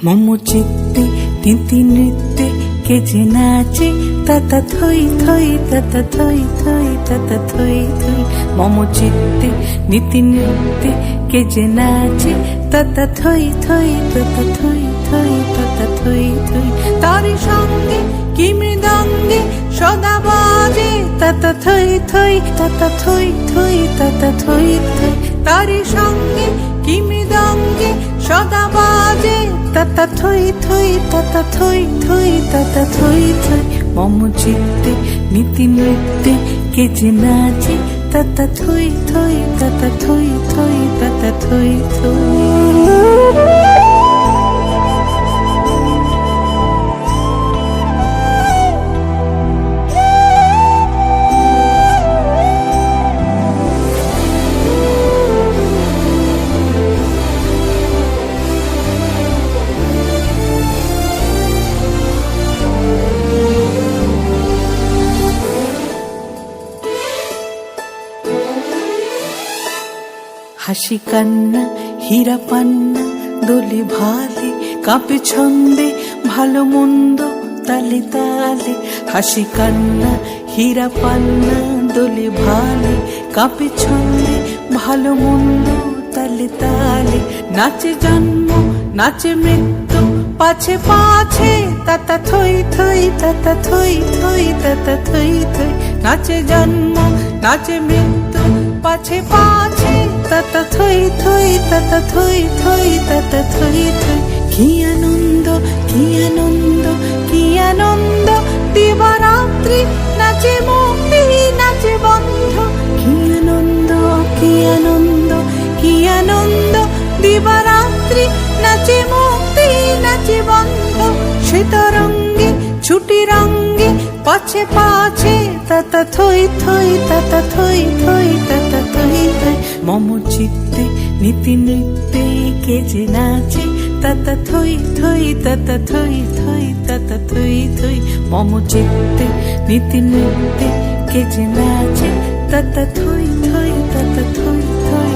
মম চিত্তে নীতি নৃত্যে কে যে নাচে তাতা থই থই তাতা থই থই তাতা থই থই। মম চিত্তে নীতি নৃত্যে কে যে নাচে তাতা থই থই তাতা থই থই তাতা থই থই। তারি সঙ্গে কি মৃদঙ্গে সদা বাজে তাতা থই থই তাতা থই থই তাতা থই থই। তারি সঙ্গে কি মৃদঙ্গে সদা বাজে তাতা থই থই তাতা থই থই তাতা থই থই। মম চিত্তে নীতি নৃত্যে কে যে নাচে তাতা থই থই তাতা থই থই তাতা থই থই। হাসি কান্না হীরা পান্না দোলে ভালে কাঁপে ছন্দে ভালো মন্দ তালে তালে। হাসি কান্না হীরা পান্না দোলে ভালে কাঁপে ছন্দে ভালো মন্দ তালে তালে। নাচে জন্ম নাচে মৃত্যু পাছে পাছে তাতা থই থই তাতা থই থই তাতা থই থই। নাচে জন্ম নাচে মৃত্যু পাছে পাছে তাতা থই থই তাতা থই থই তাতা থই থই। কি আনন্দ কি আনন্দ কি আনন্দ দিবারাত্রি নাচে মুক্তি নাচে বন্ধ। কি আনন্দ কি আনন্দ কি আনন্দ দিবারাত্রি নাচে মুক্তি নাচে বন্ধ। সে তরঙ্গে ছুটি রঙ্গে পাছে পাছে তাতা থই থই তাতা থই থই তাতা থই থই। মম চিত্তে নীতি নৃত্যে কে যে নাচে তাতা থই থই তাতা থই থই তাতা থই থই। মম চিত্তে নীতি নৃত্যে কে যে নাচে তাতা থই থই তাতা থই থই।